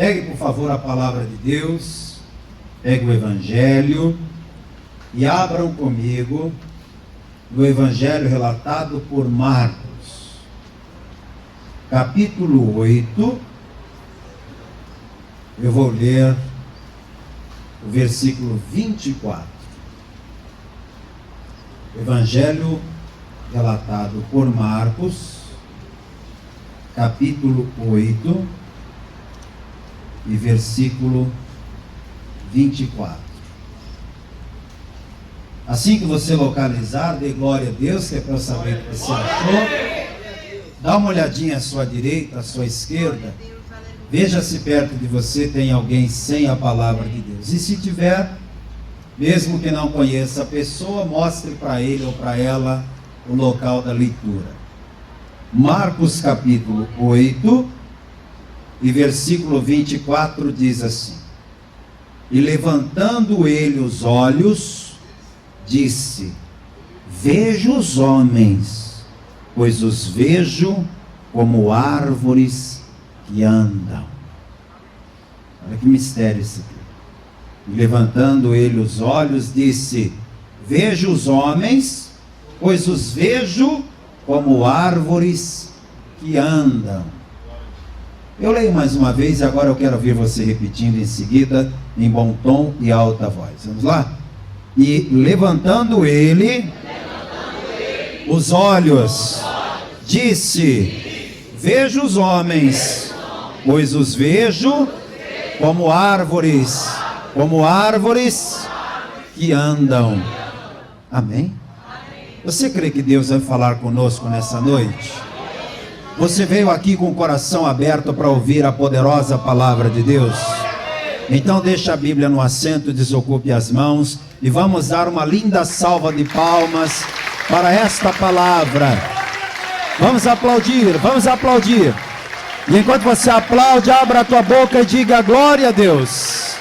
Pegue, por favor, a palavra de Deus, pegue o Evangelho e abram comigo no Evangelho relatado por Marcos, capítulo 8. Eu vou ler o versículo 24. Evangelho relatado por Marcos, capítulo 8 e versículo 24. Assim que você localizar, dê glória a Deus, que é para eu saber o que você achou. Dá uma olhadinha à sua direita, à sua esquerda. Veja se perto de você tem alguém sem a palavra de Deus. E se tiver, mesmo que não conheça a pessoa, mostre para ele ou para ela o local da leitura. Marcos capítulo 8 e versículo 24 diz assim: E levantando ele os olhos, disse: Vejo os homens, pois os vejo como árvores que andam. Olha que mistério esse aqui. E levantando ele os olhos, disse: Vejo os homens, pois os vejo como árvores que andam. Eu leio mais uma vez e agora eu quero ouvir você repetindo em seguida, em bom tom e alta voz. Vamos lá? E levantando ele os olhos, disse: Vejo os homens, pois os vejo como árvores que andam. Amém? Você crê que Deus vai falar conosco nessa noite? Você veio aqui com o coração aberto para ouvir a poderosa palavra de Deus? Então deixa a Bíblia no assento, desocupe as mãos e vamos dar uma linda salva de palmas para esta palavra. Vamos aplaudir, vamos aplaudir. E enquanto você aplaude, abra a tua boca e diga glória a Deus.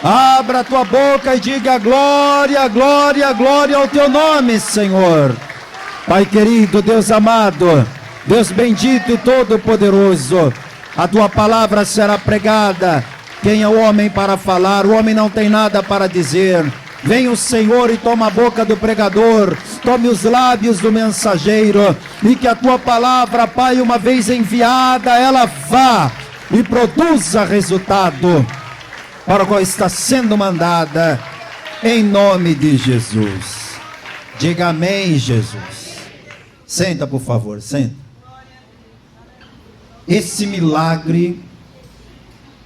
Abra a tua boca e diga glória, glória, glória ao teu nome, Senhor. Pai querido, Deus amado, Deus bendito e todo-poderoso, a tua palavra será pregada. Quem é o homem para falar? O homem não tem nada para dizer. Vem o Senhor e toma a boca do pregador, tome os lábios do mensageiro, e que a tua palavra, Pai, uma vez enviada, ela vá e produza resultado para o qual está sendo mandada, em nome de Jesus. Diga amém, Jesus. Senta, por favor, senta. Esse milagre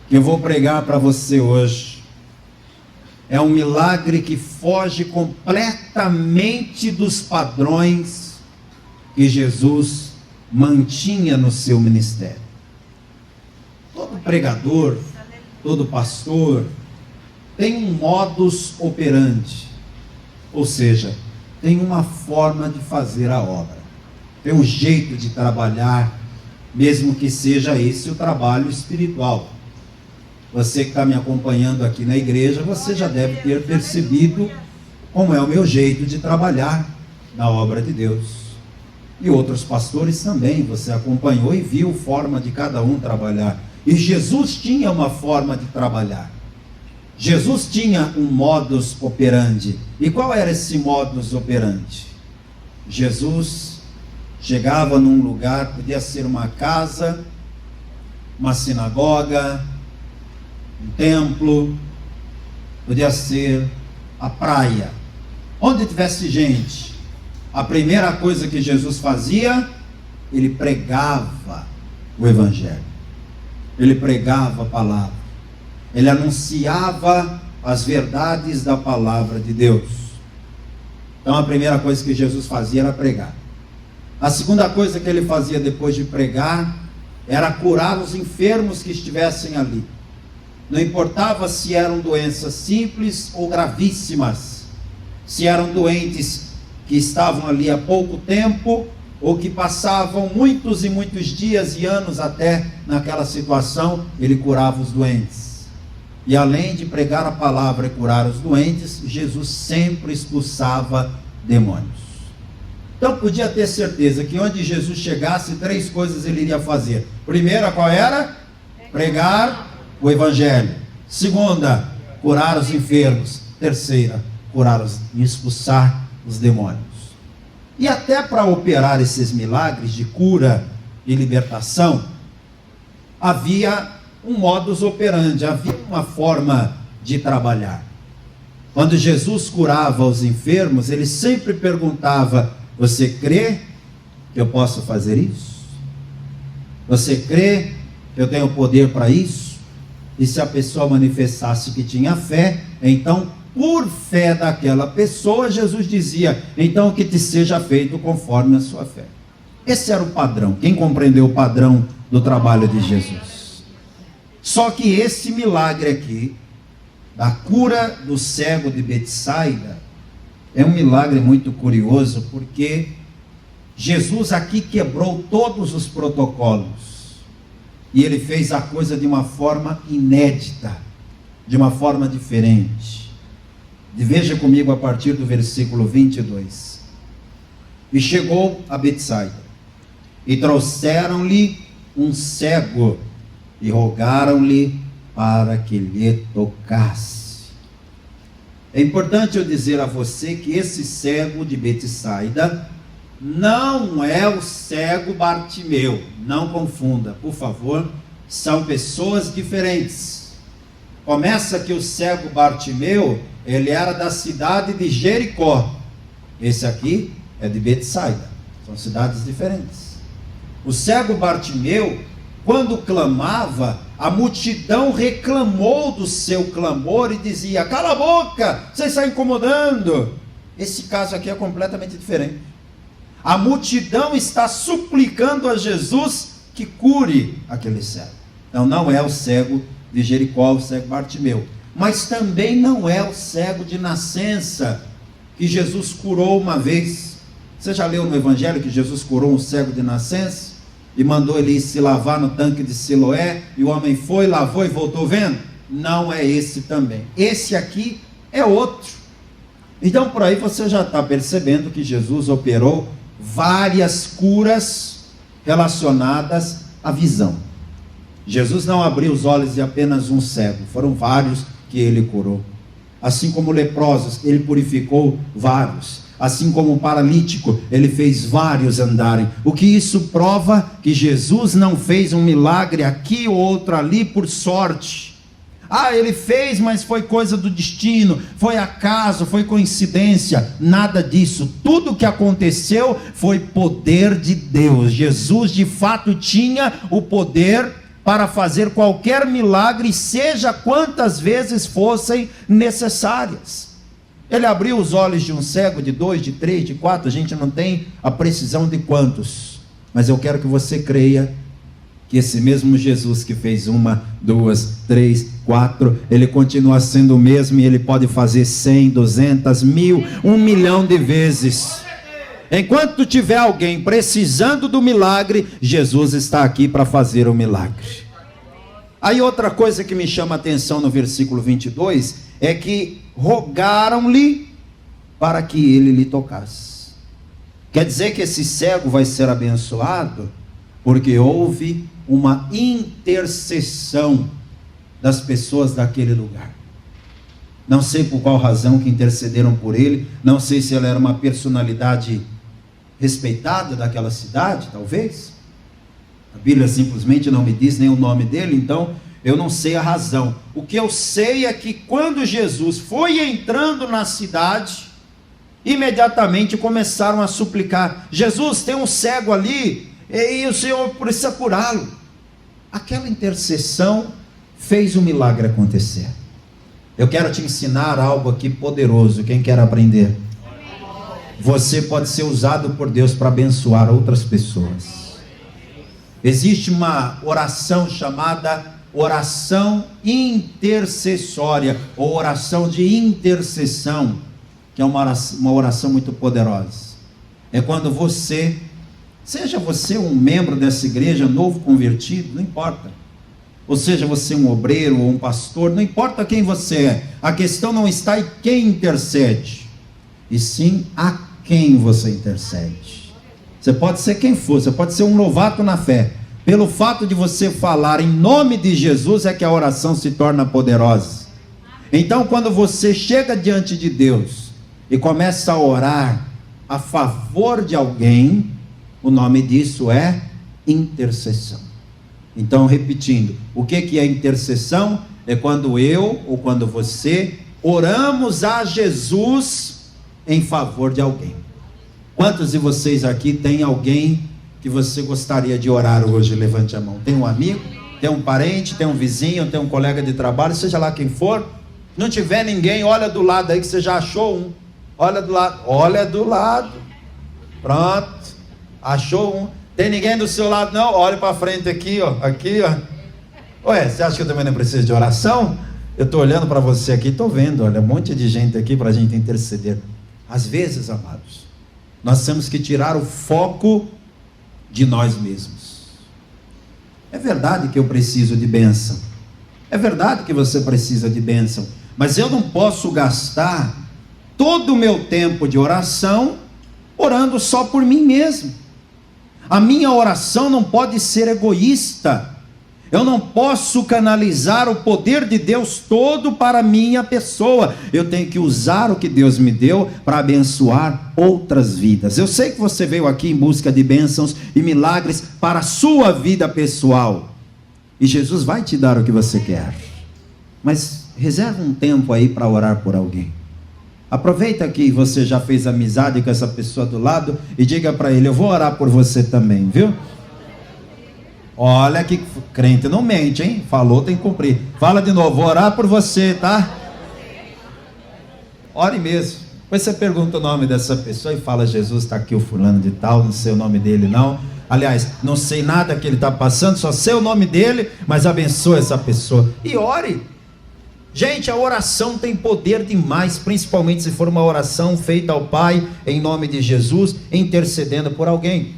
que eu vou pregar para você hoje é um milagre que foge completamente dos padrões que Jesus mantinha no seu ministério. Todo pregador, todo pastor tem um modus operandi, ou seja, tem uma forma de fazer a obra, tem um jeito de trabalhar, mesmo que seja esse o trabalho espiritual. Você que está me acompanhando aqui na igreja, você já deve ter percebido como é o meu jeito de trabalhar na obra de Deus. E outros pastores também, você acompanhou e viu a forma de cada um trabalhar. E Jesus tinha uma forma de trabalhar. Jesus tinha um modus operandi. E qual era esse modus operandi? Jesus chegava num lugar, podia ser uma casa, uma sinagoga, um templo, podia ser a praia, onde tivesse gente. A primeira coisa que Jesus fazia, ele pregava o Evangelho, ele pregava a palavra, ele anunciava as verdades da palavra de Deus. Então a primeira coisa que Jesus fazia era pregar. A segunda coisa que ele fazia depois de pregar era curar os enfermos que estivessem ali. Não importava se eram doenças simples ou gravíssimas, se eram doentes que estavam ali há pouco tempo, ou que passavam muitos e muitos dias e anos até naquela situação, ele curava os doentes. E além de pregar a palavra e curar os doentes, Jesus sempre expulsava demônios. Então podia ter certeza que onde Jesus chegasse, 3 coisas ele iria fazer. Primeira, qual era? Pregar o evangelho. Segunda, curar os enfermos. Terceira, e expulsar os demônios. E até para operar esses milagres de cura e libertação, havia um modus operandi, havia uma forma de trabalhar. Quando Jesus curava os enfermos, ele sempre perguntava: você crê que eu posso fazer isso? Você crê que eu tenho poder para isso? E se a pessoa manifestasse que tinha fé, então, por fé daquela pessoa, Jesus dizia: então que te seja feito conforme a sua fé. Esse era o padrão. Quem compreendeu o padrão do trabalho de Jesus? Só que esse milagre aqui, da cura do cego de Betsaida, é um milagre muito curioso, porque Jesus aqui quebrou todos os protocolos, e ele fez a coisa de uma forma inédita, de uma forma diferente. Veja comigo a partir do versículo 22. E chegou a Betsaida, e trouxeram-lhe um cego, e rogaram-lhe para que lhe tocasse. É importante eu dizer a você que esse cego de Betsaida não é o cego Bartimeu. Não confunda, por favor, são pessoas diferentes. Começa que o cego Bartimeu, ele era da cidade de Jericó. Esse aqui é de Betsaida. São cidades diferentes. O cego Bartimeu, quando clamava, a multidão reclamou do seu clamor e dizia: cala a boca, você está incomodando. Esse caso aqui é completamente diferente. A multidão está suplicando a Jesus que cure aquele cego. Então não é o cego de Jericó, o cego Bartimeu, mas também não é o cego de nascença que Jesus curou uma vez. Você já leu no evangelho que Jesus curou um cego de nascença e mandou ele ir se lavar no tanque de Siloé, e o homem foi, lavou e voltou vendo? Não é esse também. Esse aqui é outro. Então por aí você já está percebendo que Jesus operou várias curas relacionadas à visão. Jesus não abriu os olhos de apenas um cego, foram vários que ele curou. Assim como leprosos, ele purificou vários. Assim como o paralítico, ele fez vários andarem. O que isso prova? Que Jesus não fez um milagre aqui ou outro ali por sorte. Ele fez, mas foi coisa do destino, foi acaso, foi coincidência. Nada disso. Tudo que aconteceu foi poder de Deus. Jesus de fato tinha o poder para fazer qualquer milagre, seja quantas vezes fossem necessárias. Ele abriu os olhos de um cego, de 2, de 3, de 4, a gente não tem a precisão de quantos, mas eu quero que você creia que esse mesmo Jesus que fez 1, 2, 3, 4, ele continua sendo o mesmo, e ele pode fazer 100, 200, 1000, 1 milhão de vezes. Enquanto tiver alguém precisando do milagre, Jesus está aqui para fazer o milagre. Aí outra coisa que me chama a atenção no versículo 22, é que rogaram-lhe para que ele lhe tocasse. Quer dizer que esse cego vai ser abençoado, porque houve uma intercessão das pessoas daquele lugar. Não sei por qual razão que intercederam por ele, não sei se ele era uma personalidade respeitada daquela cidade, talvez. A Bíblia simplesmente não me diz nem o nome dele, então eu não sei a razão. O que eu sei é que quando Jesus foi entrando na cidade, imediatamente começaram a suplicar: Jesus, tem um cego ali, e o Senhor precisa curá-lo. Aquela intercessão fez o milagre acontecer. Eu quero te ensinar algo aqui poderoso. Quem quer aprender? Você pode ser usado por Deus para abençoar outras pessoas. Existe uma oração chamada oração intercessória, ou oração de intercessão, que é uma oração muito poderosa. É quando você, seja você um membro dessa igreja, novo convertido, não importa, ou seja você um obreiro ou um pastor, não importa quem você é, a questão não está em quem intercede, e sim a quem você intercede. Você pode ser quem for, você pode ser um novato na fé, Pelo fato de você falar em nome de Jesus é que a oração se torna poderosa. Então, quando você chega diante de Deus e começa a orar a favor de alguém, o nome disso é intercessão. Então, repetindo, o que é intercessão? É quando eu ou quando você oramos a Jesus em favor de alguém. Quantos de vocês aqui tem alguém que você gostaria de orar hoje? Levante a mão. Tem um amigo, tem um parente, tem um vizinho, tem um colega de trabalho, seja lá quem for. Não tiver ninguém, olha do lado aí que você já achou um. Olha do lado. Pronto. Achou um. Tem ninguém do seu lado? Não, olha para frente aqui, ó. Aqui, ó. Ué, você acha que eu também não preciso de oração? Eu estou olhando para você aqui, estou vendo, olha, um monte de gente aqui para a gente interceder. Às vezes, amados, nós temos que tirar o foco de nós mesmos. É verdade que eu preciso de bênção. É verdade que você precisa de bênção. Mas eu não posso gastar todo o meu tempo de oração orando só por mim mesmo. A minha oração não pode ser egoísta. Eu não posso canalizar o poder de Deus todo para a minha pessoa. Eu tenho que usar o que Deus me deu para abençoar outras vidas. Eu sei que você veio aqui em busca de bênçãos e milagres para a sua vida pessoal. E Jesus vai te dar o que você quer. Mas reserva um tempo aí para orar por alguém. Aproveita que você já fez amizade com essa pessoa do lado e diga para ele: eu vou orar por você também, viu? Olha que crente não mente, hein? Falou, tem que cumprir. Fala de novo: vou orar por você, tá? Ore mesmo. Depois você pergunta o nome dessa pessoa e fala: Jesus, está aqui o fulano de tal, não sei o nome dele não. Aliás, não sei nada que ele está passando, só sei o nome dele, mas abençoa essa pessoa. E ore. Gente, a oração tem poder demais, principalmente se for uma oração feita ao Pai, em nome de Jesus, intercedendo por alguém.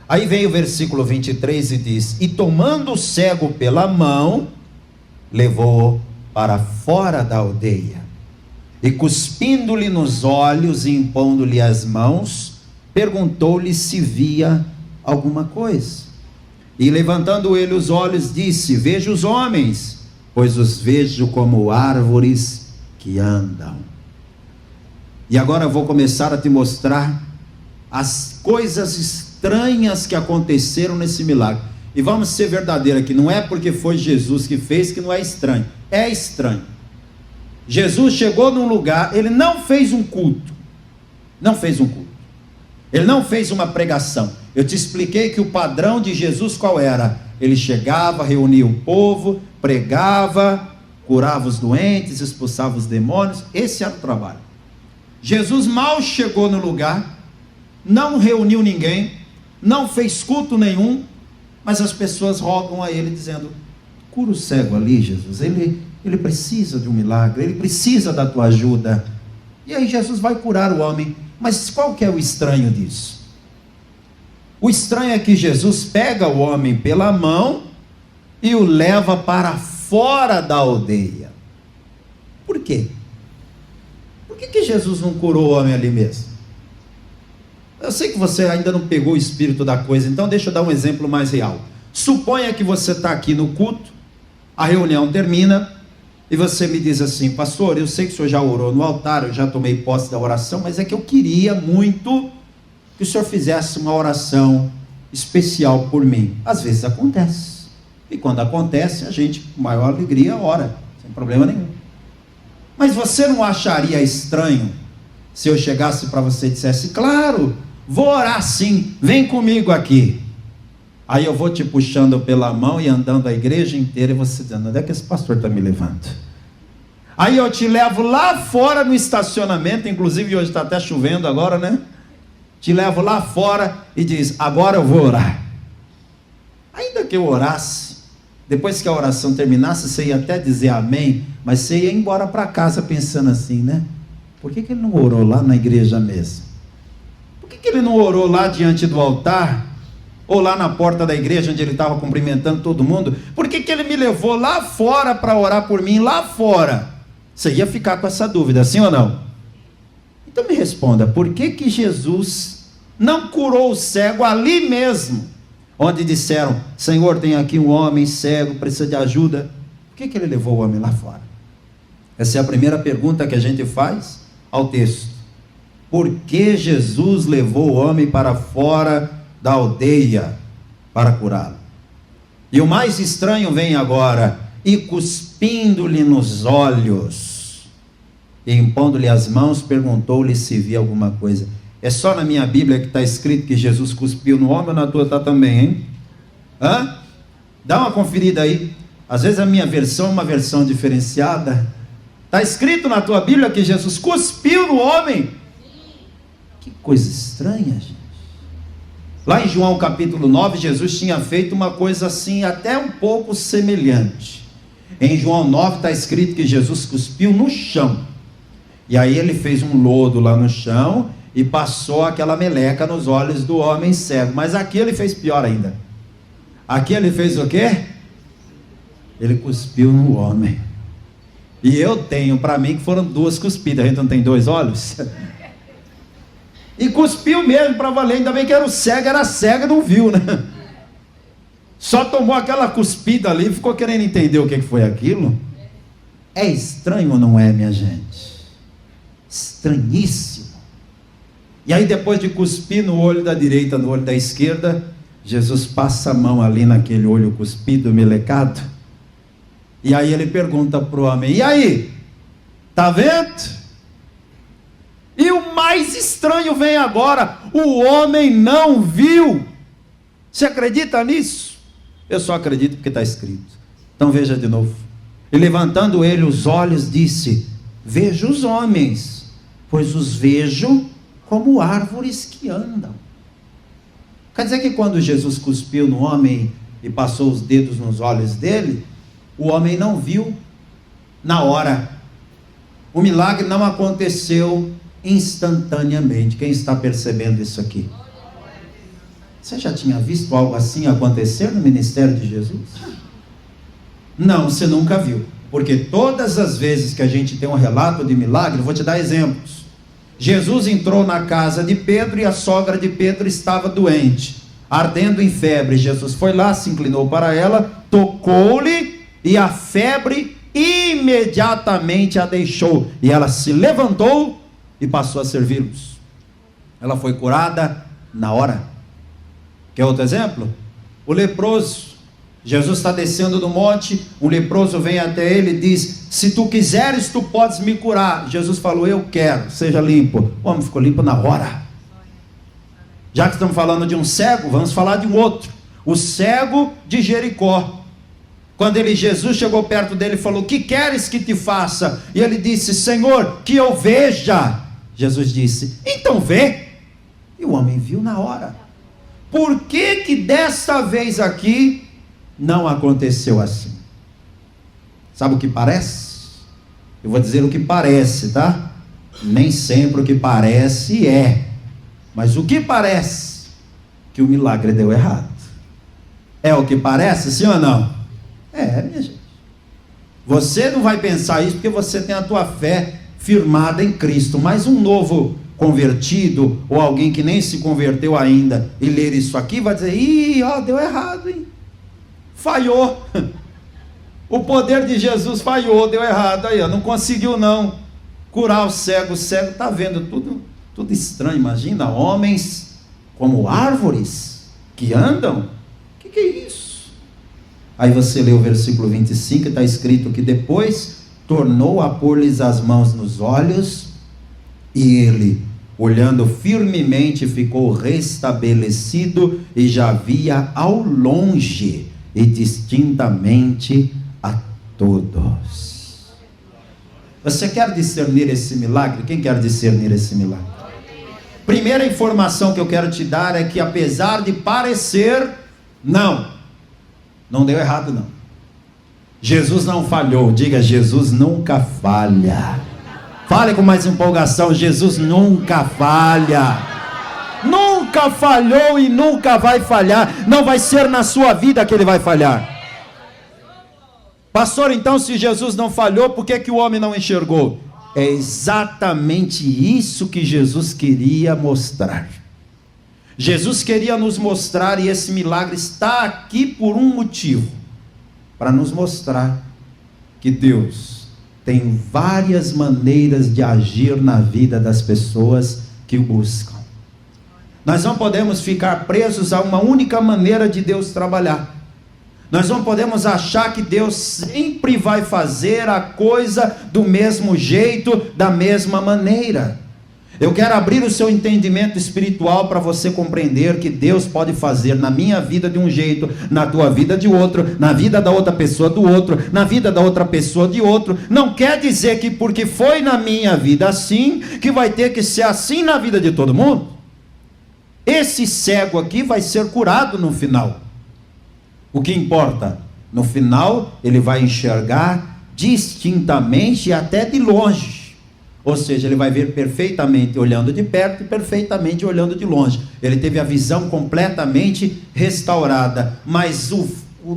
Aí vem o versículo 23 e diz: e tomando o cego pela mão, levou-o para fora da aldeia, e cuspindo-lhe nos olhos e impondo-lhe as mãos, perguntou-lhe se via alguma coisa. E levantando ele os olhos, disse: vejo os homens, pois os vejo como árvores que andam. E agora eu vou começar a te mostrar as coisas estranhas que aconteceram nesse milagre. E vamos ser verdadeiros aqui, não é porque foi Jesus que fez que não é estranho. É estranho. Jesus chegou num lugar, ele não fez um culto. Não fez um culto. Ele não fez uma pregação. Eu te expliquei que o padrão de Jesus qual era? Ele chegava, reunia o povo, pregava, curava os doentes, expulsava os demônios. Esse era o trabalho. Jesus mal chegou no lugar, não reuniu ninguém, não fez culto nenhum, mas as pessoas rogam a ele dizendo: cura o cego ali, Jesus, ele precisa de um milagre, ele precisa da tua ajuda. E aí Jesus vai curar o homem. Mas qual que é o estranho disso? O estranho é que Jesus pega o homem pela mão e o leva para fora da aldeia. Por quê? Por que Jesus não curou o homem ali mesmo? Eu sei que você ainda não pegou o espírito da coisa, então deixa eu dar um exemplo mais real. Suponha que você está aqui no culto, a reunião termina, e você me diz assim: pastor, eu sei que o senhor já orou no altar, eu já tomei posse da oração, mas é que eu queria muito que o senhor fizesse uma oração especial por mim. Às vezes acontece, e quando acontece, a gente com maior alegria ora, sem problema nenhum. Mas você não acharia estranho se eu chegasse para você e dissesse: claro, vou orar sim, vem comigo aqui. Aí eu vou te puxando pela mão e andando a igreja inteira, e você dizendo: onde é que esse pastor está me levando? Aí eu te levo lá fora no estacionamento, inclusive hoje está até chovendo agora, né? Te levo lá fora e diz: agora eu vou orar. Ainda que eu orasse, depois que a oração terminasse, você ia até dizer amém, mas você ia embora para casa pensando assim, né? Por que ele não orou lá na igreja mesmo? Por que ele não orou lá diante do altar? Ou lá na porta da igreja onde ele estava cumprimentando todo mundo? Por que ele me levou lá fora para orar por mim, lá fora? Você ia ficar com essa dúvida, sim ou não? Então me responda, por que Jesus não curou o cego ali mesmo? onde disseram: Senhor, tem aqui um homem cego, precisa de ajuda. Por que ele levou o homem lá fora? Essa é a primeira pergunta que a gente faz ao texto. Por que Jesus levou o homem para fora da aldeia para curá-lo? E o mais estranho vem agora: e cuspindo-lhe nos olhos, e impondo-lhe as mãos, perguntou-lhe se via alguma coisa. É só na minha Bíblia que está escrito que Jesus cuspiu no homem, ou na tua está também, hein? Hã? Dá uma conferida aí. Às vezes a minha versão é uma versão diferenciada. Está escrito na tua Bíblia que Jesus cuspiu no homem. Que coisa estranha, gente. Lá em João capítulo 9, Jesus tinha feito uma coisa assim, até um pouco semelhante. Em João 9 está escrito que Jesus cuspiu no chão. E aí ele fez um lodo lá no chão e passou aquela meleca nos olhos do homem cego. Mas aqui ele fez pior ainda. Aqui ele fez o quê? Ele cuspiu no homem. E eu tenho para mim que foram 2 cuspidas. A gente não tem 2 olhos? E cuspiu mesmo para valer. Ainda bem que era cego, não viu, né? Só tomou aquela cuspida ali e ficou querendo entender o que foi aquilo. É estranho ou não é, minha gente? Estranhíssimo. E aí, depois de cuspir no olho da direita, no olho da esquerda, Jesus passa a mão ali naquele olho cuspido, melecado. E aí ele pergunta para o homem: e aí? Tá vendo? E o mais estranho vem agora: o homem não viu. Você acredita nisso? Eu só acredito porque está escrito. Então veja de novo. E levantando ele os olhos, disse: vejo os homens, pois os vejo como árvores que andam. Quer dizer que quando Jesus cuspiu no homem e passou os dedos nos olhos dele, o homem não viu na hora. O milagre não aconteceu instantaneamente. Quem está percebendo isso aqui? Você já tinha visto algo assim acontecer no ministério de Jesus? Não, você nunca viu. Porque todas as vezes que a gente tem um relato de milagre, vou te dar exemplos. Jesus entrou na casa de Pedro e a sogra de Pedro estava doente, ardendo em febre. Jesus foi lá, se inclinou para ela, tocou-lhe e a febre imediatamente a deixou. E ela se levantou e passou a servi-los. Ela foi curada na hora. Quer outro exemplo? O leproso. Jesus está descendo do monte, um leproso vem até ele e diz: se tu quiseres, tu podes me curar. Jesus falou: eu quero, seja limpo. O homem ficou limpo na hora. Já que estamos falando de um cego, vamos falar de um outro. O cego de Jericó. Quando Jesus chegou perto dele e falou: que queres que te faça? E ele disse: Senhor, que eu veja. Jesus disse: então vê. E o homem viu na hora. Por que desta vez aqui não aconteceu assim? Sabe o que parece? Eu vou dizer o que parece, tá? Nem sempre o que parece é. Mas o que parece? Que o milagre deu errado. É o que parece, sim ou não? É, minha gente. Você não vai pensar isso porque você tem a tua fé firmada em Cristo. Mas um novo convertido, ou alguém que nem se converteu ainda, e ler isso aqui, vai dizer: ih, ó, deu errado, hein? Falhou. O poder de Jesus falhou, deu errado. Aí, ó, não conseguiu não curar o cego. O cego está vendo tudo estranho. Imagina, homens como árvores que andam. O que é isso? Aí você lê o versículo 25, está escrito que depois tornou a pôr-lhes as mãos nos olhos, e ele, olhando firmemente, ficou restabelecido e já via ao longe e distintamente a todos. Você quer discernir esse milagre? Quem quer discernir esse milagre? Primeira informação que eu quero te dar é que, apesar de parecer, não deu errado não. Jesus não falhou. Diga: Jesus nunca falha. Fale com mais empolgação: Jesus nunca falha. Nunca falhou e nunca vai falhar. Não vai ser na sua vida que ele vai falhar. Pastor, então se Jesus não falhou, por que o homem não enxergou? É exatamente isso que Jesus queria mostrar. Jesus queria nos mostrar, e esse milagre está aqui por um motivo, para nos mostrar que Deus tem várias maneiras de agir na vida das pessoas que o buscam. Nós não podemos ficar presos a uma única maneira de Deus trabalhar. Nós não podemos achar que Deus sempre vai fazer a coisa do mesmo jeito, da mesma maneira. Eu quero abrir o seu entendimento espiritual para você compreender que Deus pode fazer na minha vida de um jeito, na tua vida de outro, na vida da outra pessoa do outro, na vida da outra pessoa de outro. Não quer dizer que porque foi na minha vida assim, que vai ter que ser assim na vida de todo mundo. Esse cego aqui vai ser curado no final. O que importa? No final, ele vai enxergar distintamente e até de longe. Ou seja, ele vai ver perfeitamente olhando de perto e perfeitamente olhando de longe. Ele teve a visão completamente restaurada. Mas o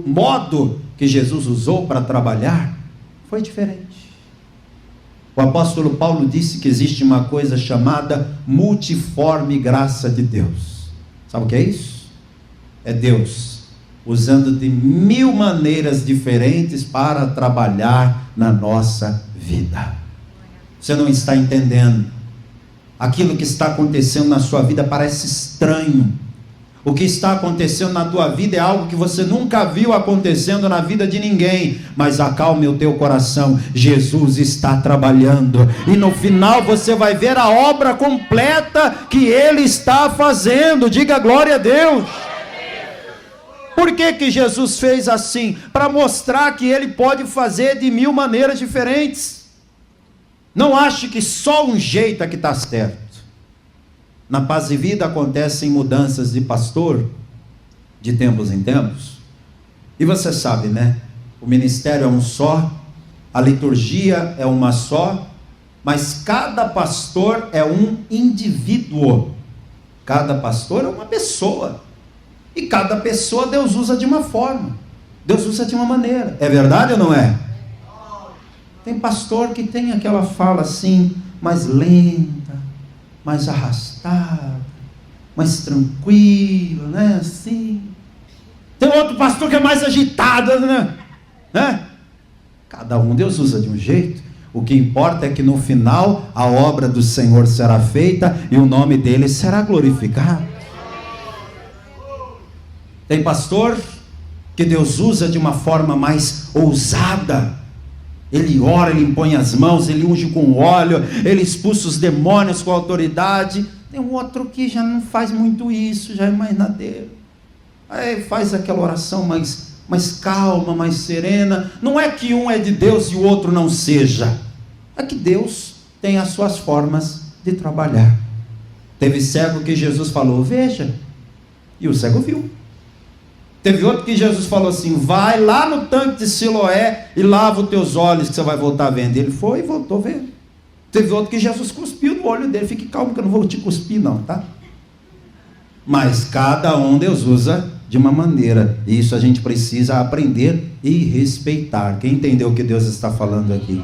modo que Jesus usou para trabalhar foi diferente. O apóstolo Paulo disse que existe uma coisa chamada multiforme graça de Deus. Sabe o que é isso? É Deus usando de 1000 maneiras diferentes para trabalhar na nossa vida. Você não está entendendo. Aquilo que está acontecendo na sua vida parece estranho. O que está acontecendo na tua vida é algo que você nunca viu acontecendo na vida de ninguém. Mas acalme o teu coração. Jesus está trabalhando. E no final você vai ver a obra completa que Ele está fazendo. Diga glória a Deus. Por que Jesus fez assim? Para mostrar que Ele pode fazer de 1000 maneiras diferentes. Não ache que só um jeito é que está certo. Na Paz e Vida acontecem mudanças de pastor, de tempos em tempos. E você sabe, né? O ministério é um só, a liturgia é uma só, mas cada pastor é um indivíduo. Cada pastor é uma pessoa. E cada pessoa Deus usa de uma forma. Deus usa de uma maneira. É verdade ou não é? Tem pastor que tem aquela fala assim, mais lenta, mais arrastada, mais tranquila, né? Assim. Tem outro pastor que é mais agitado, né? Cada um Deus usa de um jeito. O que importa é que no final a obra do Senhor será feita e o nome dele será glorificado. Tem pastor que Deus usa de uma forma mais ousada. Ele ora, ele impõe as mãos, ele unge com óleo, ele expulsa os demônios com autoridade. Tem um outro que já não faz muito isso, já é mais na dele. Aí faz aquela oração mais calma, mais serena. Não é que um é de Deus e o outro não seja. É que Deus tem as suas formas de trabalhar. Teve cego que Jesus falou, veja. E o cego viu. Teve outro que Jesus falou assim, vai lá no tanque de Siloé e lava os teus olhos que você vai voltar vendo. Ele foi e voltou vendo. Teve outro que Jesus cuspiu no olho dele. Fique calmo que eu não vou te cuspir não, tá? Mas cada um Deus usa de uma maneira. E isso a gente precisa aprender e respeitar. Quem entendeu o que Deus está falando aqui?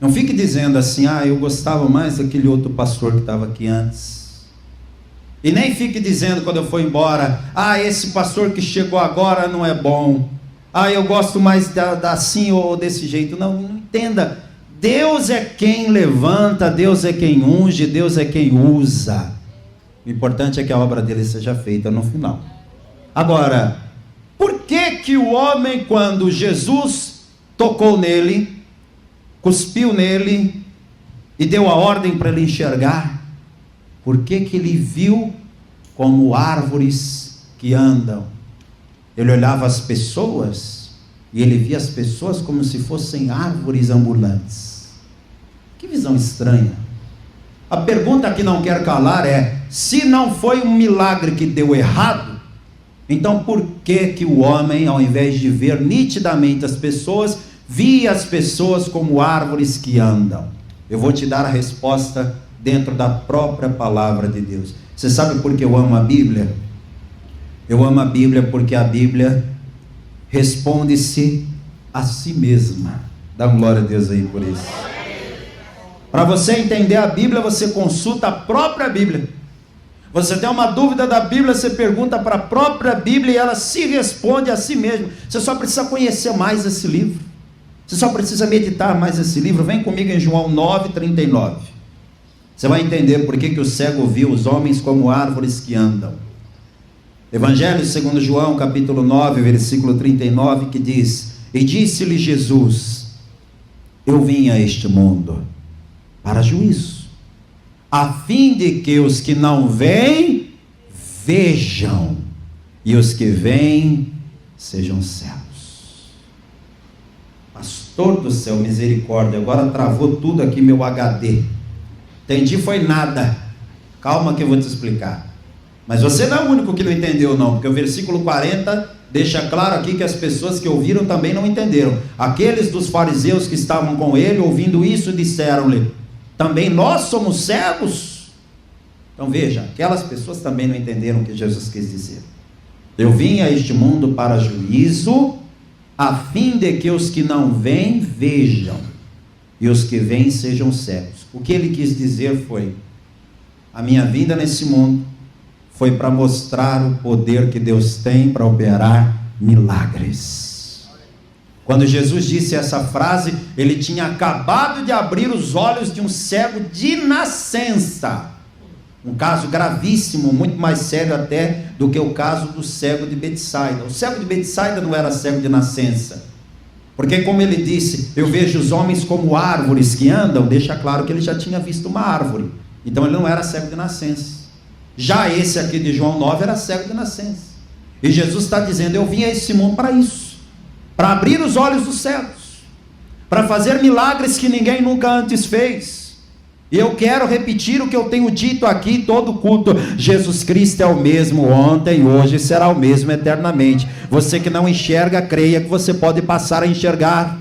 Não fique dizendo assim, eu gostava mais daquele outro pastor que estava aqui antes. E nem fique dizendo quando eu for embora, esse pastor que chegou agora não é bom. Eu gosto mais assim ou desse jeito. Não entenda. Deus é quem levanta, Deus é quem unge, Deus é quem usa. O importante é que a obra dele seja feita no final. Agora, por que o homem, quando Jesus tocou nele, cuspiu nele e deu a ordem para ele enxergar, por que ele viu como árvores que andam? Ele olhava as pessoas e ele via as pessoas como se fossem árvores ambulantes. Que visão estranha. A pergunta que não quer calar é, se não foi um milagre que deu errado, então por que o homem, ao invés de ver nitidamente as pessoas, via as pessoas como árvores que andam? Eu vou te dar a resposta dentro da própria palavra de Deus. Você sabe por que eu amo a Bíblia? Eu amo a Bíblia porque a Bíblia responde-se a si mesma. Dá glória a Deus aí por isso. Para você entender a Bíblia, você consulta a própria Bíblia. Você tem uma dúvida da Bíblia, você pergunta para a própria Bíblia e ela se responde a si mesma. Você só precisa conhecer mais esse livro. Você só precisa meditar mais esse livro. Vem comigo em João 9:39. Você vai entender por que o cego viu os homens como árvores que andam. Evangelho segundo João, capítulo 9, versículo 39, que diz: E disse-lhe Jesus: Eu vim a este mundo para juízo, a fim de que os que não veem, vejam, e os que veem, sejam cegos. Pastor do céu, misericórdia, agora travou tudo aqui meu HD. Entendi foi nada. Calma que eu vou te explicar. Mas você não é o único que não entendeu não, porque o versículo 40 deixa claro aqui que as pessoas que ouviram também não entenderam. Aqueles dos fariseus que estavam com ele, ouvindo isso, disseram-lhe: também nós somos cegos? Então veja, aquelas pessoas também não entenderam o que Jesus quis dizer. Eu vim a este mundo para juízo, a fim de que os que não veem, vejam, e os que veem sejam cegos. O que ele quis dizer foi: a minha vinda nesse mundo foi para mostrar o poder que Deus tem para operar milagres. Quando Jesus disse essa frase, ele tinha acabado de abrir os olhos de um cego de nascença. Um caso gravíssimo, muito mais sério até do que o caso do cego de Betsaida. O cego de Betsaida não era cego de nascença, porque como ele disse, eu vejo os homens como árvores que andam, deixa claro que ele já tinha visto uma árvore. Então ele não era cego de nascença. Já esse aqui de João 9 era cego de nascença. E Jesus está dizendo: eu vim a esse mundo para isso, para abrir os olhos dos cegos, para fazer milagres que ninguém nunca antes fez. E eu quero repetir o que eu tenho dito aqui todo culto: Jesus Cristo é o mesmo ontem, hoje e será o mesmo eternamente. Você que não enxerga, creia que você pode passar a enxergar.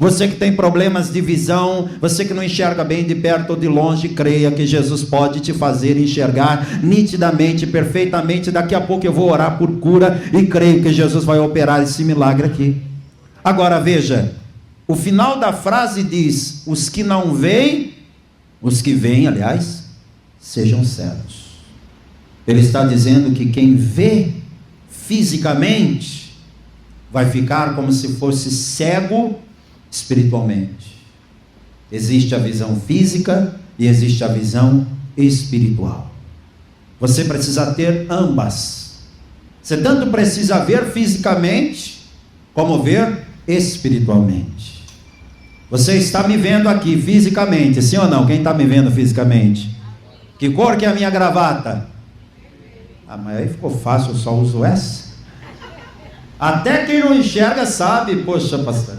Você que tem problemas de visão, você que não enxerga bem de perto ou de longe, creia que Jesus pode te fazer enxergar nitidamente, perfeitamente. Daqui a pouco eu vou orar por cura e creio que Jesus vai operar esse milagre aqui. Agora veja, o final da frase diz: os que não veem, os que veem, aliás, sejam cegos. Ele está dizendo que quem vê fisicamente vai ficar como se fosse cego espiritualmente. Existe a visão física e existe a visão espiritual. Você precisa ter ambas. Você tanto precisa ver fisicamente como ver espiritualmente. Você está me vendo aqui fisicamente, sim ou não? Quem está me vendo fisicamente? Que cor que é a minha gravata? Ah, mas aí ficou fácil, eu só uso essa. Até quem não enxerga sabe. Poxa, pastor,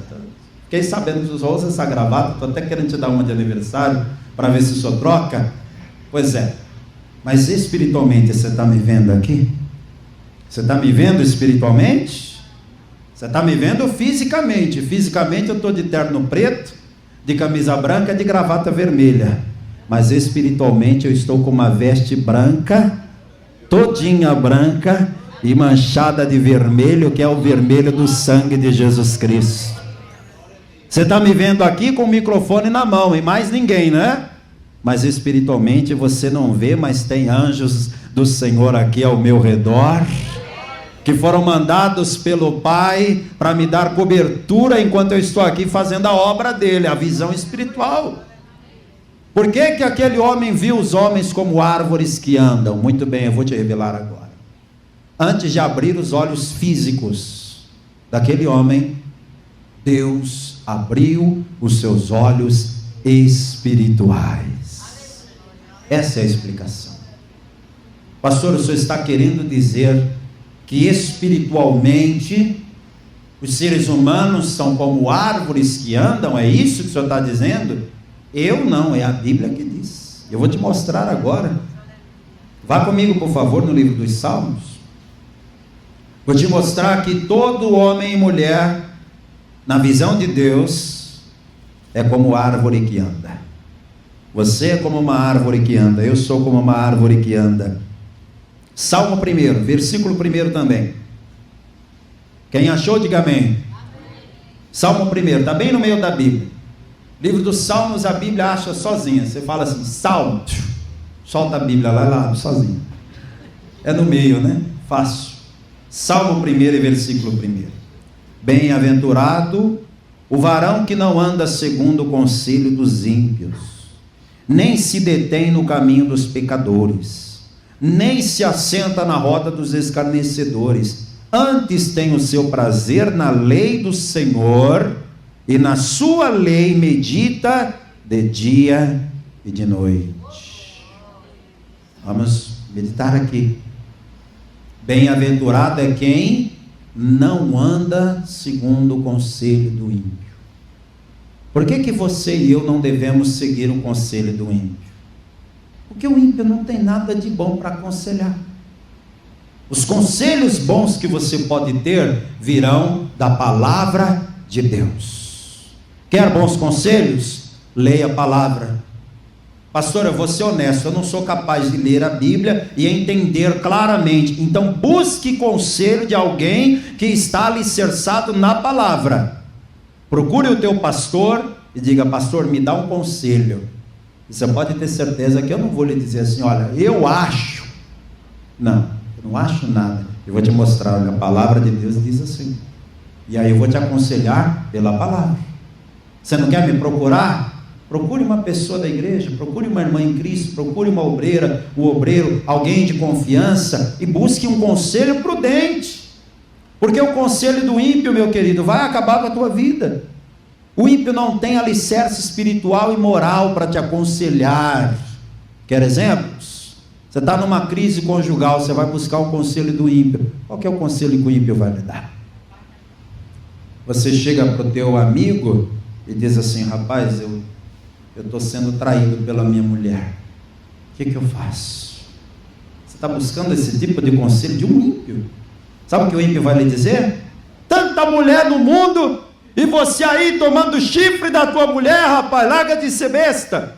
fiquei sabendo que você usa essa gravata, estou até querendo te dar uma de aniversário, para ver se o senhor troca. Pois é, mas espiritualmente você está me vendo aqui? Você está me vendo espiritualmente? Você está me vendo fisicamente. Fisicamente eu estou de terno preto, de camisa branca, de gravata vermelha. Mas espiritualmente eu estou com uma veste branca, todinha branca e manchada de vermelho, que é o vermelho do sangue de Jesus Cristo. Você está me vendo aqui com o microfone na mão e mais ninguém, né? Mas espiritualmente você não vê, mas tem anjos do Senhor aqui ao meu redor, que foram mandados pelo Pai para me dar cobertura enquanto eu estou aqui fazendo a obra dele, a visão espiritual. Por que que aquele homem viu os homens como árvores que andam? Muito bem, eu vou te revelar agora. Antes de abrir os olhos físicos daquele homem, Deus abriu os seus olhos espirituais. Essa é a explicação. Pastor, o senhor está querendo dizer que espiritualmente os seres humanos são como árvores que andam? É isso que o senhor está dizendo? Eu não, é a Bíblia que diz. Eu vou te mostrar agora. Vá comigo, por favor, no livro dos Salmos. Vou te mostrar que todo homem e mulher, na visão de Deus, é como árvore que anda. Você é como uma árvore que anda, eu sou como uma árvore que anda. Salmo 1, versículo 1 também. Quem achou, diga amém. Salmo 1, está bem no meio da Bíblia. Livro dos Salmos, a Bíblia acha sozinha. Você fala assim, Salmo, Solta a Bíblia lá e lá, sozinho. É no meio, né? Fácil. Salmo 1 e versículo 1. Bem-aventurado o varão que não anda segundo o conselho dos ímpios, nem se detém no caminho dos pecadores, nem se assenta na roda dos escarnecedores. Antes tem o seu prazer na lei do Senhor, e na sua lei medita de dia e de noite. Vamos meditar aqui. Bem-aventurado é quem não anda segundo o conselho do ímpio. Por que você e eu não devemos seguir o conselho do ímpio? Porque o ímpio não tem nada de bom para aconselhar. Os conselhos bons que você pode ter virão da palavra de Deus. Quer bons conselhos? Leia a palavra. Pastor, eu vou ser honesto, eu não sou capaz de ler a Bíblia e entender claramente. Então busque conselho de alguém que está alicerçado na palavra. Procure o teu pastor e diga: pastor, me dá um conselho. E você pode ter certeza que eu não vou lhe dizer assim: olha, eu acho. Não, eu não acho nada. Eu vou te mostrar, olha, a palavra de Deus diz assim. E aí eu vou te aconselhar pela palavra. Você não quer me procurar? Procure uma pessoa da igreja, procure uma irmã em Cristo, procure uma obreira, um obreiro, alguém de confiança, e busque um conselho prudente. Porque o conselho do ímpio, meu querido, vai acabar com a tua vida. O ímpio não tem alicerce espiritual e moral para te aconselhar. Quer exemplos? Você está numa crise conjugal, você vai buscar o conselho do ímpio. Qual que é o conselho que o ímpio vai lhe dar? Você chega para o teu amigo e diz assim: rapaz, eu estou sendo traído pela minha mulher, o que eu faço? Você está buscando esse tipo de conselho de um ímpio. Sabe o que o ímpio vai lhe dizer? Tanta mulher no mundo, e você aí tomando chifre da tua mulher, rapaz, larga de ser besta,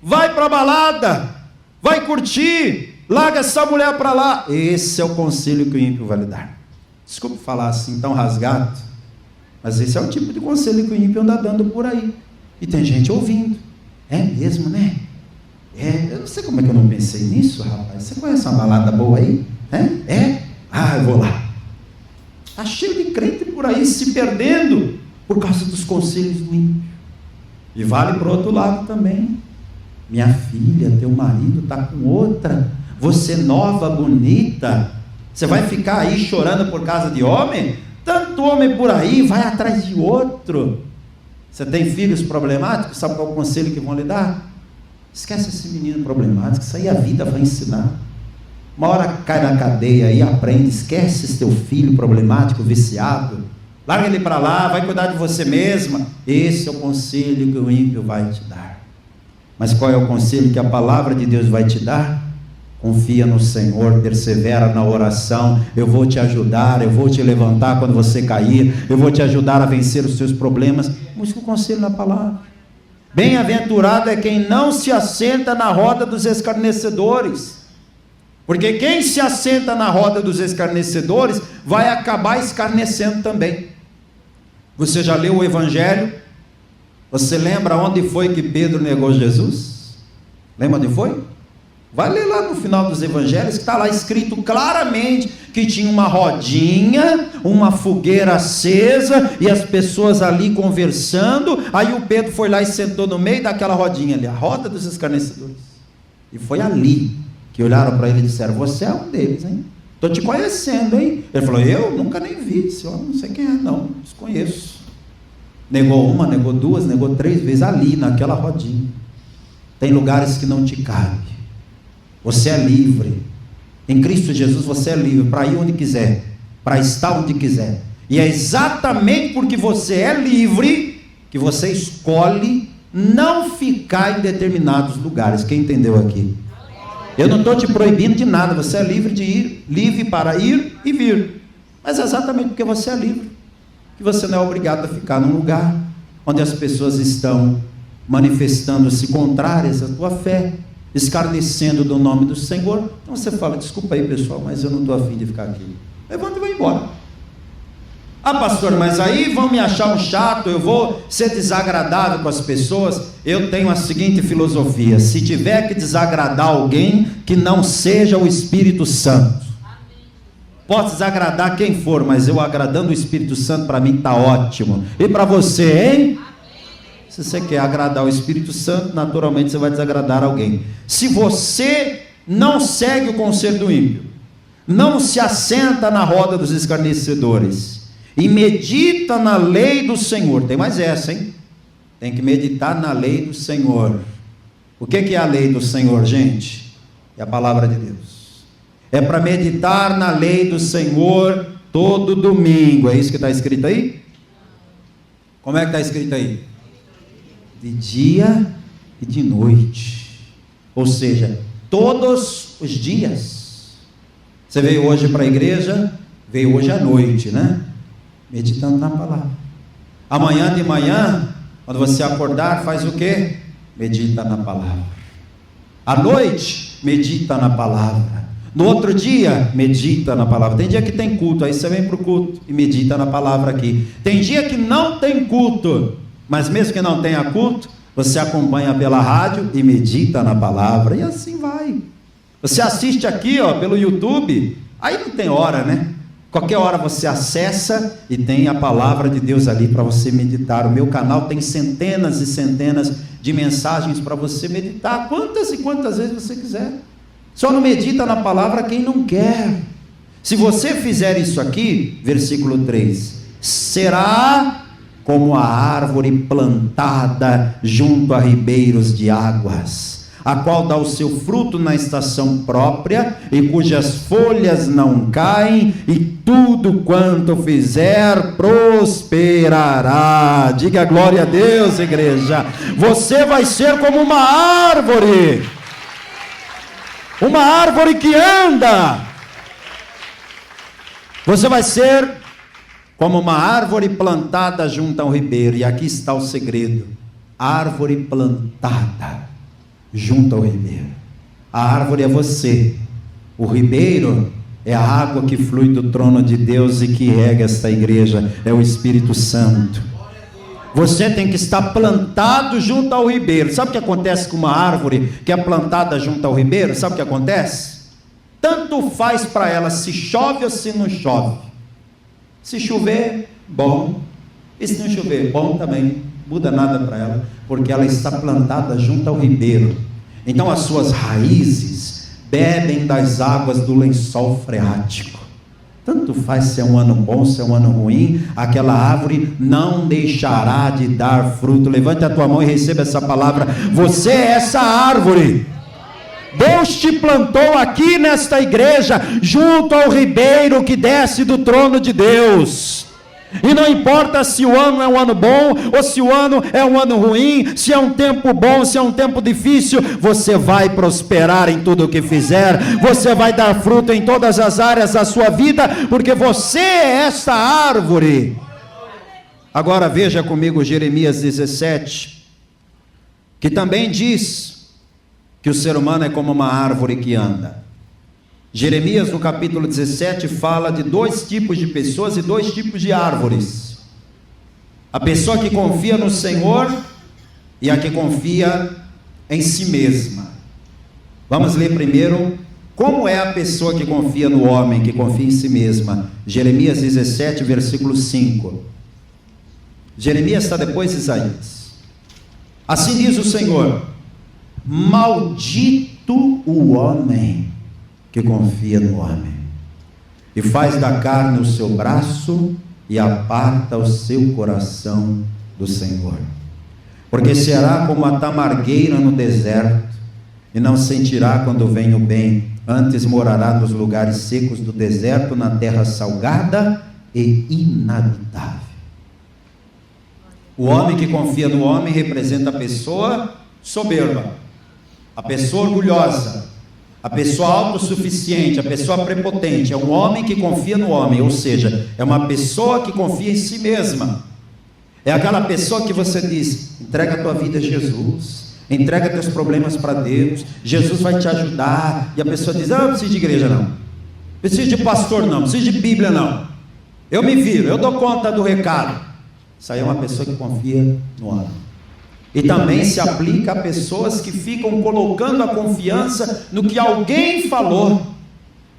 vai para a balada, vai curtir, larga essa mulher para lá. Esse é o conselho que o ímpio vai lhe dar. Desculpe falar assim tão rasgado, mas esse é o tipo de conselho que o ímpio anda dando por aí. E tem gente ouvindo. É mesmo, né? Eu não sei como é que eu não pensei nisso, rapaz. Você conhece uma balada boa aí? Ah, eu vou lá. Está cheio de crente por aí se perdendo por causa dos conselhos do ímpio. E vale para o outro lado também. Minha filha, teu marido está com outra. Você nova, bonita, você vai ficar aí chorando por causa de homem? Tanto homem por aí, vai atrás de outro. Você tem filhos problemáticos? Sabe qual é o conselho que vão lhe dar? Esquece esse menino problemático, isso aí a vida vai ensinar. Uma hora cai na cadeia e aprende. Esquece esse teu filho problemático, viciado, larga ele para lá, vai cuidar de você mesma. Esse é o conselho que o ímpio vai te dar. Mas qual é o conselho que a palavra de Deus vai te dar? Confia no Senhor, persevera na oração. Eu vou te ajudar, eu vou te levantar quando você cair, eu vou te ajudar a vencer os seus problemas. Busca o conselho na palavra. Bem-aventurado é quem não se assenta na roda dos escarnecedores, porque quem se assenta na roda dos escarnecedores vai acabar escarnecendo também. Você já leu o Evangelho? Você lembra onde foi que Pedro negou Jesus? Lembra onde foi? Vai ler lá no final dos evangelhos, que está lá escrito claramente que tinha uma rodinha, uma fogueira acesa, e as pessoas ali conversando. Aí o Pedro foi lá e sentou no meio daquela rodinha ali, a roda dos escarnecedores. E foi ali que olharam para ele e disseram: você é um deles, hein? Estou te conhecendo, hein? Ele falou: eu nunca nem vi esse homem, não sei quem é, não, desconheço. Negou uma, negou duas, negou 3 vezes ali naquela rodinha. Tem lugares que não te cabe. Você é livre. Em Cristo Jesus você é livre para ir onde quiser, para estar onde quiser. E é exatamente porque você é livre que você escolhe não ficar em determinados lugares. Quem entendeu aqui? Eu não estou te proibindo de nada. Você é livre de ir, livre para ir e vir. Mas é exatamente porque você é livre que você não é obrigado a ficar num lugar onde as pessoas estão manifestando-se contrárias à tua fé, escarnecendo do nome do Senhor. Então você fala: desculpa aí, pessoal, mas eu não estou afim de ficar aqui. Levanta e vai embora. Ah, pastor, mas aí vão me achar um chato, eu vou ser desagradável com as pessoas. Eu tenho a seguinte filosofia: se tiver que desagradar alguém, que não seja o Espírito Santo. Pode desagradar quem for, mas eu agradando o Espírito Santo, para mim está ótimo. E para você, hein? Se você quer agradar o Espírito Santo, naturalmente você vai desagradar alguém. Se você não segue o conselho do ímpio, não se assenta na roda dos escarnecedores, e medita na lei do Senhor. Tem mais essa, hein? Tem que meditar na lei do Senhor. O que é a lei do Senhor, gente? É a palavra de Deus. É para meditar na lei do Senhor todo domingo. É isso que está escrito aí? Como é que está escrito aí? De dia e de noite. Ou seja, todos os dias. Você veio hoje para a igreja, veio hoje à noite, né? Meditando na palavra. Amanhã de manhã, quando você acordar, faz o quê? Medita na palavra. À noite, medita na palavra. No outro dia, medita na palavra. Tem dia que tem culto, aí você vem para o culto e medita na palavra aqui. Tem dia que não tem culto, mas mesmo que não tenha culto, você acompanha pela rádio e medita na palavra, e assim vai. Você assiste aqui, ó, pelo YouTube, aí não tem hora, né? Qualquer hora você acessa e tem a palavra de Deus ali para você meditar. O meu canal tem centenas e centenas de mensagens para você meditar, quantas e quantas vezes você quiser. Só não medita na palavra quem não quer. Se você fizer isso aqui, versículo 3, será como a árvore plantada junto a ribeiros de águas, a qual dá o seu fruto na estação própria, e cujas folhas não caem, e tudo quanto fizer prosperará. Diga glória a Deus, igreja. Você vai ser como uma árvore que anda. Você vai ser como uma árvore plantada junto ao ribeiro. E aqui está o segredo: árvore plantada junto ao ribeiro. A árvore é você, o ribeiro é a água que flui do trono de Deus e que rega esta igreja, é o Espírito Santo. Você tem que estar plantado junto ao ribeiro. Sabe o que acontece com uma árvore que é plantada junto ao ribeiro? Sabe o que acontece? Tanto faz para ela se chove ou se não chove. Se chover, bom, e se não chover, bom também. Muda nada para ela, porque ela está plantada junto ao ribeiro. Então as suas raízes bebem das águas do lençol freático. Tanto faz se é um ano bom, se é um ano ruim, aquela árvore não deixará de dar fruto. Levante a tua mão e receba essa palavra. Você é essa árvore. Deus te plantou aqui nesta igreja, junto ao ribeiro que desce do trono de Deus. E não importa se o ano é um ano bom, ou se o ano é um ano ruim, se é um tempo bom, se é um tempo difícil, você vai prosperar em tudo o que fizer, você vai dar fruto em todas as áreas da sua vida, porque você é esta árvore. Agora veja comigo Jeremias 17, que também diz que o ser humano é como uma árvore que anda. Jeremias no capítulo 17 fala de dois tipos de pessoas e dois tipos de árvores: a pessoa que confia no Senhor e a que confia em si mesma. Vamos ler primeiro como é a pessoa que confia no homem, que confia em si mesma. Jeremias 17 versículo 5. Jeremias está depois de Isaías. Assim diz o Senhor: maldito o homem que confia no homem, e faz da carne o seu braço, e aparta o seu coração do Senhor. Porque será como a tamargueira no deserto, e não sentirá quando vem o bem, antes morará nos lugares secos do deserto, na terra salgada e inabitável. O homem que confia no homem representa a pessoa soberba, a pessoa orgulhosa, a pessoa autossuficiente, a pessoa prepotente. É um homem que confia no homem, ou seja, é uma pessoa que confia em si mesma. É aquela pessoa que você diz: entrega a tua vida a Jesus, entrega teus problemas para Deus, Jesus vai te ajudar. E a pessoa diz: não preciso de igreja não, preciso de pastor não, preciso de Bíblia não. eu me viro, eu dou conta do recado. Isso aí é uma pessoa que confia no homem. E também se aplica a pessoas que ficam colocando a confiança no que alguém falou.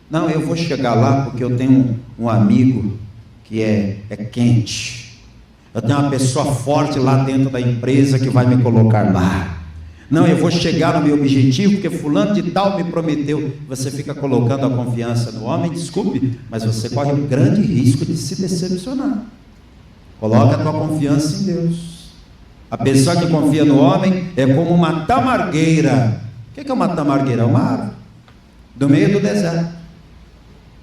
Não, eu vou chegar lá porque eu tenho um amigo que é quente. Eu tenho uma pessoa forte lá dentro da empresa que vai me colocar lá. Não, eu vou chegar no meu objetivo porque fulano de tal me prometeu. Você fica colocando a confiança no homem, desculpe, mas você corre um grande risco de se decepcionar. Coloca a tua confiança em Deus. A pessoa que confia no homem é como uma tamargueira. O que é uma tamargueira? É uma árvore do meio do deserto,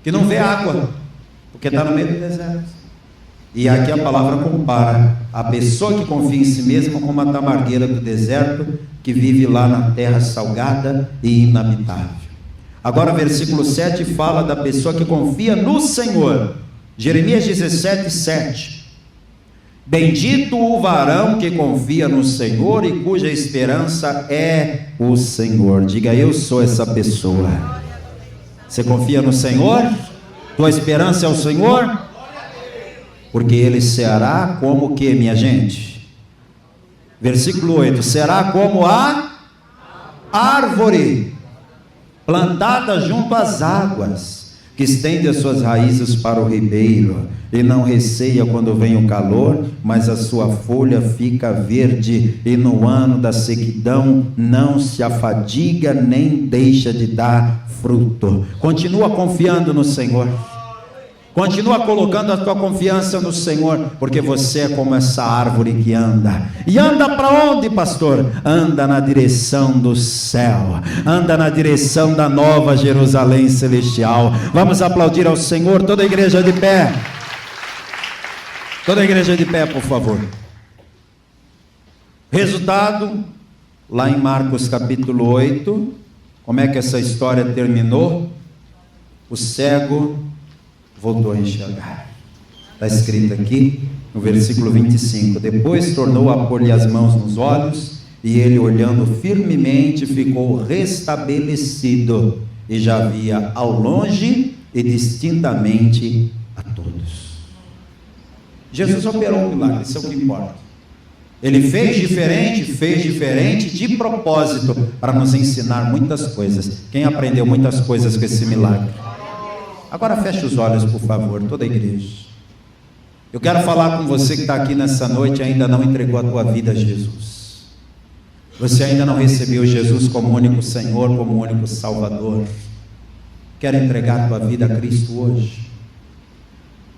que não vê água, porque está no meio do deserto. E aqui a palavra compara a pessoa que confia em si mesma com uma tamargueira do deserto, que vive lá na terra salgada e inabitável. Agora versículo 7 fala da pessoa que confia no Senhor. Jeremias 17, 7. Bendito o varão que confia no Senhor e cuja esperança é o Senhor. Diga, eu sou essa pessoa. Você confia no Senhor? Tua esperança é o Senhor? Porque ele será como o que, minha gente? Versículo 8, será como a árvore plantada junto às águas, que estende as suas raízes para o ribeiro, e não receia quando vem o calor, mas a sua folha fica verde, e no ano da sequidão não se afadiga, nem deixa de dar fruto. Continua confiando no Senhor. Continua colocando a tua confiança no Senhor, porque você é como essa árvore que anda. E anda para onde, pastor? Anda na direção do céu, anda na direção da nova Jerusalém celestial. Vamos aplaudir ao Senhor, toda a igreja de pé. Toda a igreja de pé, por favor. Resultado, lá em Marcos capítulo 8, como é que essa história terminou? O cego voltou a enxergar. Está escrito aqui no versículo 25: depois tornou a pôr-lhe as mãos nos olhos, e ele, olhando firmemente, ficou restabelecido, e já via ao longe e distintamente a todos. Jesus operou um milagre, isso é o que importa. Ele fez diferente de propósito, para nos ensinar muitas coisas. Quem aprendeu muitas coisas com esse milagre? Agora feche os olhos, por favor, toda a igreja. Eu quero falar com você que está aqui nessa noite e ainda não entregou a tua vida a Jesus. Você ainda não recebeu Jesus como único Senhor, como único Salvador. Quer entregar a tua vida a Cristo hoje?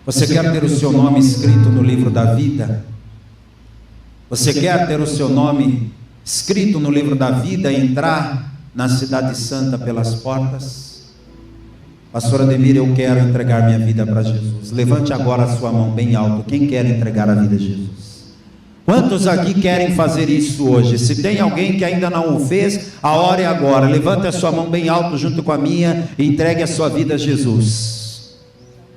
Você quer ter o seu nome escrito no livro da vida? Você quer ter o seu nome escrito no livro da vida e entrar na cidade santa pelas portas? Pastor Ademir, eu quero entregar minha vida para Jesus. Levante agora a sua mão bem alto. Quem quer entregar a vida a Jesus? Quantos aqui querem fazer isso hoje? Se tem alguém que ainda não o fez, a hora é agora. Levante a sua mão bem alto junto com a minha e entregue a sua vida a Jesus.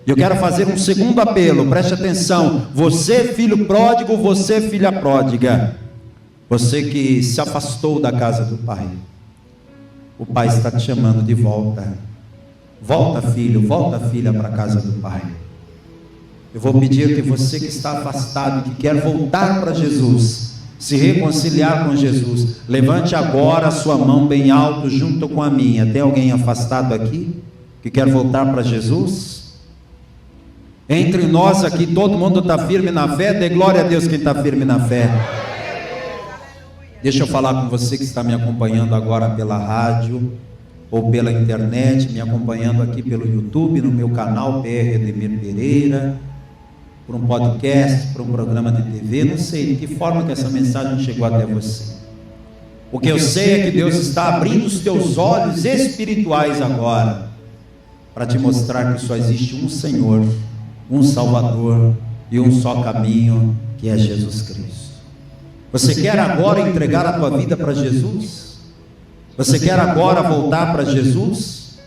Eu quero fazer um segundo apelo, preste atenção. Você, filho pródigo, você, filha pródiga, você que se afastou da casa do Pai, o Pai está te chamando de volta. Volta, filho, volta, filha, para a casa do Pai. Eu vou pedir que você que está afastado, que quer voltar para Jesus, se reconciliar com Jesus, levante agora a sua mão bem alto junto com a minha. Tem alguém afastado aqui que quer voltar para Jesus? Entre nós aqui, todo mundo está firme na fé. Dê glória a Deus quem está firme na fé. Deixa eu falar com você que está me acompanhando agora pela rádio ou pela internet, me acompanhando aqui pelo YouTube, no meu canal PR Ademir Pereira, por um podcast, por um programa de TV, não sei de que forma que essa mensagem chegou até você. O que eu sei é que Deus está abrindo os teus olhos espirituais agora, para te mostrar que só existe um Senhor, um Salvador e um só caminho, que é Jesus Cristo. Você quer agora entregar a tua vida para Jesus? Você quer agora voltar para Jesus?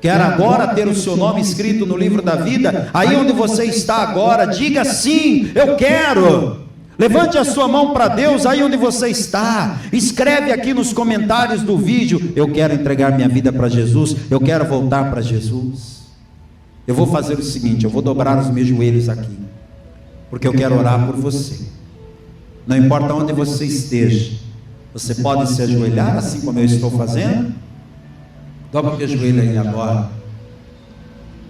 Quer agora ter o seu nome escrito no livro da vida? Aí onde você está agora, diga sim, eu quero. Levante a sua mão para Deus aí onde você está. Escreve aqui nos comentários do vídeo: eu quero entregar minha vida para Jesus, eu quero voltar para Jesus. Eu vou fazer o seguinte, eu vou dobrar os meus joelhos aqui, porque eu quero orar por você. Não importa onde você esteja, você pode se ajoelhar assim como eu estou fazendo. Dobra o teu joelho aí agora.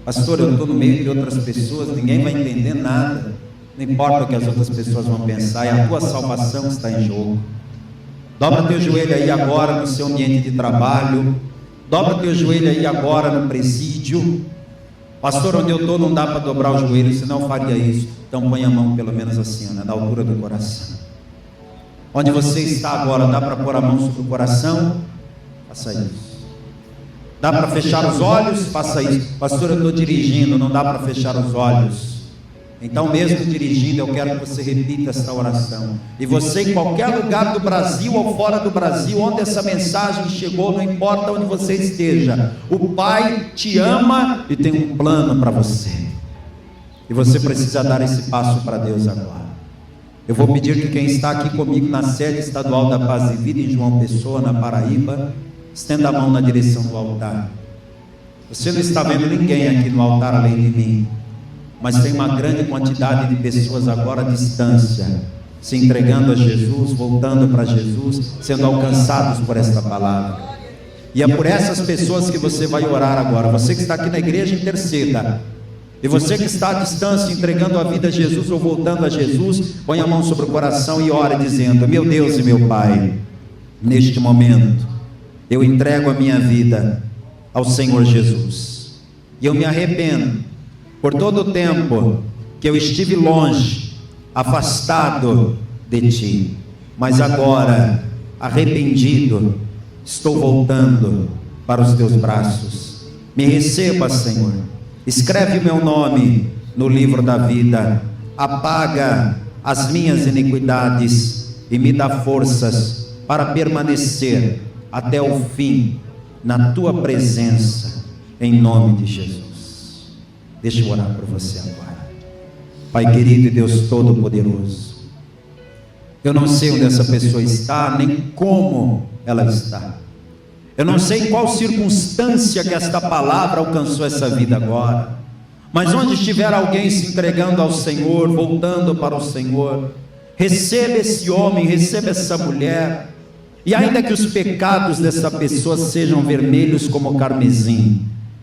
Pastor, eu estou no meio de outras pessoas, ninguém vai entender nada. Não importa o que as outras pessoas vão pensar, é a tua salvação que está em jogo. Dobra teu joelho aí agora no seu ambiente de trabalho. Dobra teu joelho aí agora no presídio. Pastor, onde eu estou não dá para dobrar o joelho, senão eu faria isso. Então põe a mão pelo menos assim, na altura do coração. Onde você está agora, dá para pôr a mão sobre o coração? Faça isso. Dá para fechar os olhos? Faça isso. Pastor, eu estou dirigindo, não dá para fechar os olhos. Então mesmo dirigindo, eu quero que você repita esta oração. E você em qualquer lugar do Brasil ou fora do Brasil, onde essa mensagem chegou, não importa onde você esteja, o Pai te ama e tem um plano para você. E você precisa dar esse passo para Deus agora. Eu vou pedir que quem está aqui comigo na sede estadual da Paz e Vida em João Pessoa, na Paraíba, estenda a mão na direção do altar. Você não está vendo ninguém aqui no altar além de mim, mas tem uma grande quantidade de pessoas agora à distância, se entregando a Jesus, voltando para Jesus, sendo alcançados por esta palavra. E é por essas pessoas que você vai orar agora. Você que está aqui na igreja, interceda. E você que está à distância, entregando a vida a Jesus ou voltando a Jesus, põe a mão sobre o coração e ore dizendo: meu Deus e meu Pai, neste momento, eu entrego a minha vida ao Senhor Jesus. E eu me arrependo por todo o tempo que eu estive longe, afastado de Ti. Mas agora, arrependido, estou voltando para os Teus braços. Me receba, Senhor. Escreve meu nome no livro da vida. Apaga as minhas iniquidades e me dá forças para permanecer até o fim na Tua presença, em nome de Jesus. Deixa eu orar por você agora. Pai querido e Deus Todo-Poderoso, eu não sei onde essa pessoa está, nem como ela está. Eu não sei em qual circunstância que esta palavra alcançou essa vida agora, mas onde estiver alguém se entregando ao Senhor, voltando para o Senhor, receba esse homem, receba essa mulher, e ainda que os pecados dessa pessoa sejam vermelhos como o carmesim,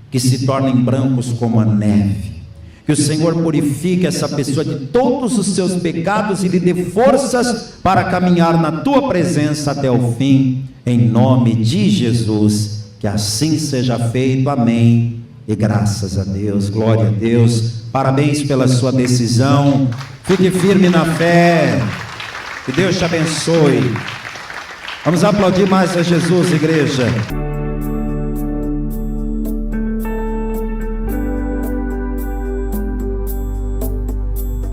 que se tornem brancos como a neve, que o Senhor purifique essa pessoa de todos os seus pecados e lhe dê forças para caminhar na Tua presença até o fim, em nome de Jesus. Que assim seja feito, amém, e graças a Deus. Glória a Deus, parabéns pela sua decisão, fique firme na fé, que Deus te abençoe. Vamos aplaudir mais a Jesus, igreja.